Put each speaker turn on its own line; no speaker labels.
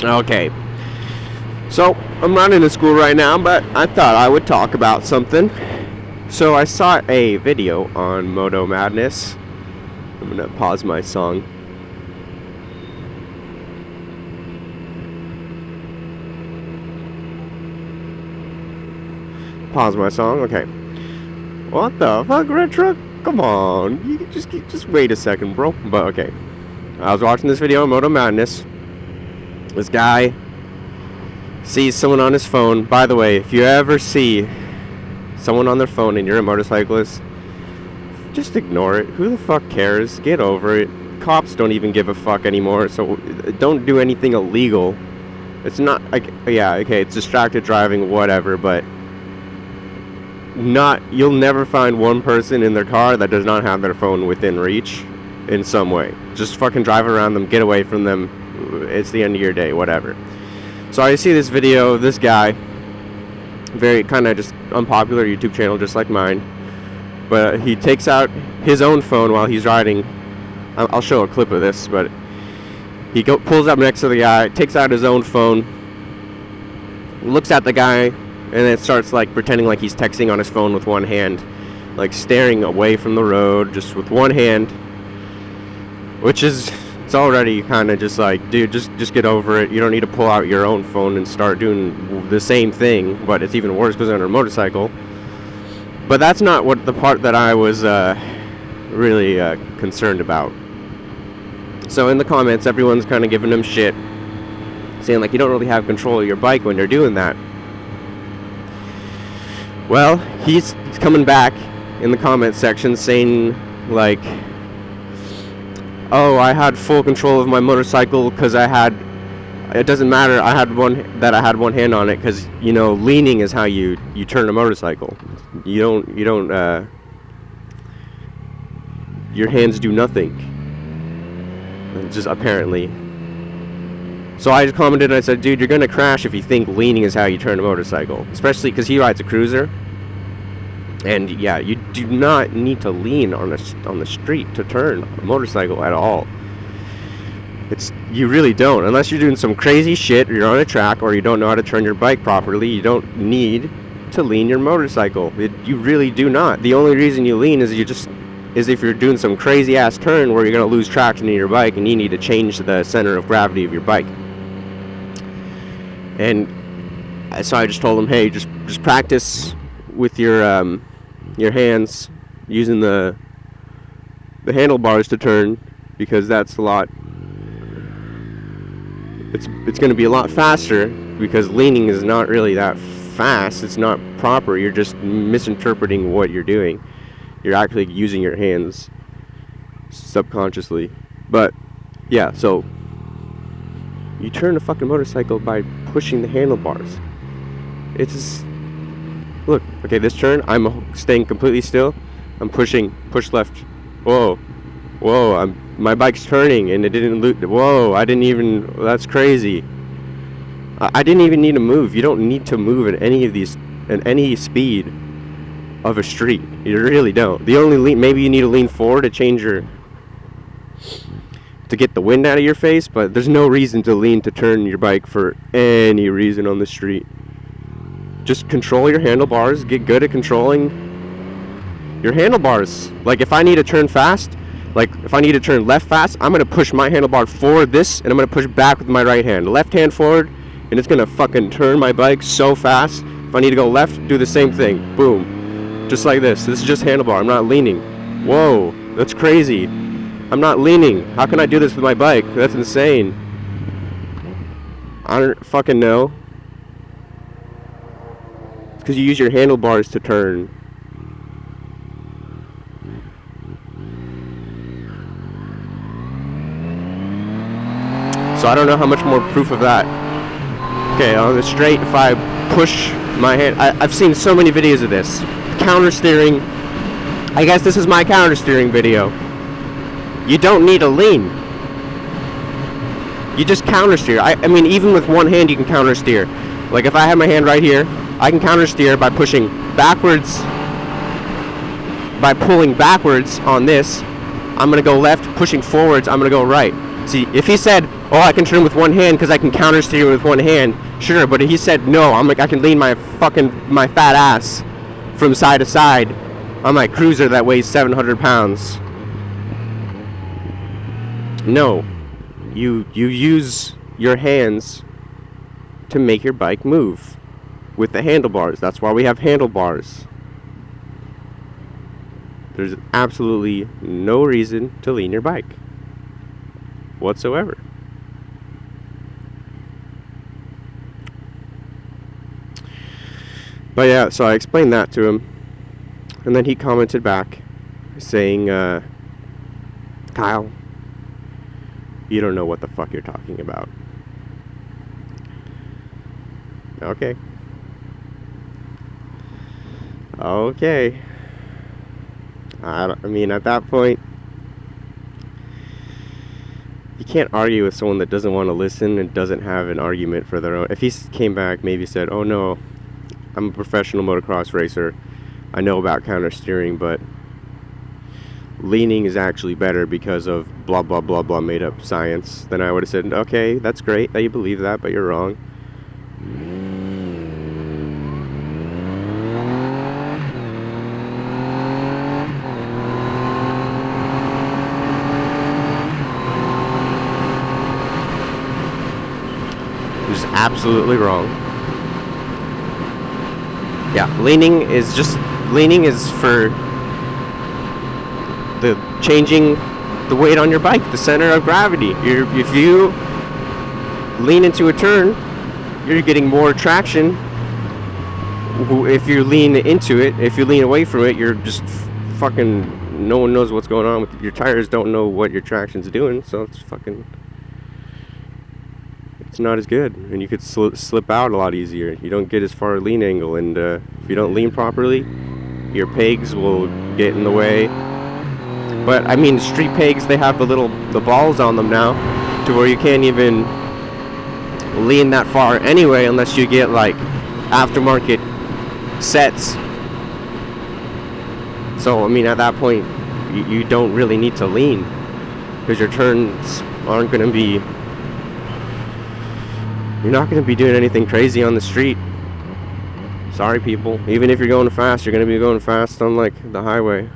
Okay, so I'm not in a school right now, but I thought I would talk about something. So I saw a video on Moto Madness. I'm gonna pause my song. Pause my song. Okay. What the fuck, Retro? Come on, you just wait a second, bro. But okay, I was watching this video on Moto Madness. This guy sees someone on his phone. By the way, if you ever see someone on their phone and you're a motorcyclist, just ignore it. Who the fuck cares? Get over it. Cops don't even give a fuck anymore, so don't do anything illegal. It's not like, yeah, okay, it's distracted driving, whatever, but you'll never find one person in their car that does not have their phone within reach in some way. Just fucking drive around them, get away from them. It's the end of your day, whatever. So I see this video of this guy, very kind of just unpopular YouTube channel just like mine, but he takes out his own phone while he's riding. I'll show a clip of this, but he pulls up next to the guy, takes out his own phone, looks at the guy, and then starts like pretending like he's texting on his phone with one hand, like staring away from the road just with one hand, which is, it's already kind of just like, dude, just get over it. You don't need to pull out your own phone and start doing the same thing, but it's even worse because they're on a motorcycle. But that's not what the part that I was really concerned about. So in the comments, everyone's kind of giving him shit, saying like, you don't really have control of your bike when you're doing that. Well, he's coming back in the comment section saying like, oh, I had full control of my motorcycle because it doesn't matter, I had one hand on it, because, you know, leaning is how you turn a motorcycle. You don't your hands do nothing. Just apparently. So I just commented and I said, dude, you're gonna crash if you think leaning is how you turn a motorcycle, especially because he rides a cruiser. And yeah, you do not need to lean on the street to turn a motorcycle at all. You really don't, unless you're doing some crazy shit, or you're on a track, or you don't know how to turn your bike properly. You don't need to lean your motorcycle. You really do not. The only reason you lean is if you're doing some crazy ass turn where you're gonna lose traction in your bike and you need to change the center of gravity of your bike. And so I just told him, hey, just practice with your hands, using the handlebars to turn, because that's a lot. It's going to be a lot faster, because leaning is not really that fast. It's not proper. You're just misinterpreting what you're doing. You're actually using your hands subconsciously. But yeah, so you turn a fucking motorcycle by pushing the handlebars. It's just, look, okay, this turn, I'm staying completely still. I'm pushing, push left. Whoa, my bike's turning and it didn't loop. Whoa, that's crazy. I didn't even need to move. You don't need to move at any speed of a street. You really don't. The only maybe you need to lean forward to get the wind out of your face, but there's no reason to lean to turn your bike for any reason on the street. Just control your handlebars. Get good at controlling your handlebars. Like if I need to turn fast, like if I need to turn left fast, I'm going to push my handlebar forward and I'm going to push back with my right hand. Left hand forward, and it's going to fucking turn my bike so fast. If I need to go left, do the same thing. Boom. Just like this. This is just handlebar. I'm not leaning. Whoa, that's crazy. I'm not leaning. How can I do this with my bike? That's insane. I don't fucking know. It's because you use your handlebars to turn. So I don't know how much more proof of that. Okay, on the straight, if I push my hand, I've seen so many videos of this. Counter steering. I guess this is my counter steering video. You don't need to lean. You just counter steer. I mean, even with one hand you can counter steer. Like if I have my hand right here, I can counter steer by pushing backwards. By pulling backwards on this, I'm going to go left. Pushing forwards, I'm going to go right. See, if he said, oh, I can turn with one hand because I can counter steer with one hand, sure, but if he said, no, I'm like, I can lean my fat ass from side to side on my cruiser that weighs 700 pounds. No, you use your hands to make your bike move with the handlebars. That's why we have handlebars. There's absolutely no reason to lean your bike whatsoever. But yeah, so I explained that to him, and then he commented back saying, Kyle, you don't know what the fuck you're talking about. Okay. I mean, at that point, you can't argue with someone that doesn't want to listen and doesn't have an argument for their own. If he came back, maybe said, oh no, I'm a professional motocross racer, I know about counter steering, but leaning is actually better because of blah blah blah blah made up science, then I would have said, okay, that's great that you believe that, but you're wrong. Just absolutely wrong. Yeah, leaning is for the changing the weight on your bike, the center of gravity. If you lean into a turn, you're getting more traction. If you lean into it, if you lean away from it, you're just fucking, no one knows what's going on with your tires, don't know what your traction's doing, so it's not as good, and you could slip out a lot easier. You don't get as far a lean angle, and if you don't lean properly, your pegs will get in the way. But I mean, street pegs, they have the balls on them now, to where you can't even lean that far anyway, unless you get like aftermarket sets. So I mean, at that point, you don't really need to lean, because your turns aren't going to be. You're not going to be doing anything crazy on the street. Sorry, people. Even if you're going fast, you're going to be going fast on like the highway.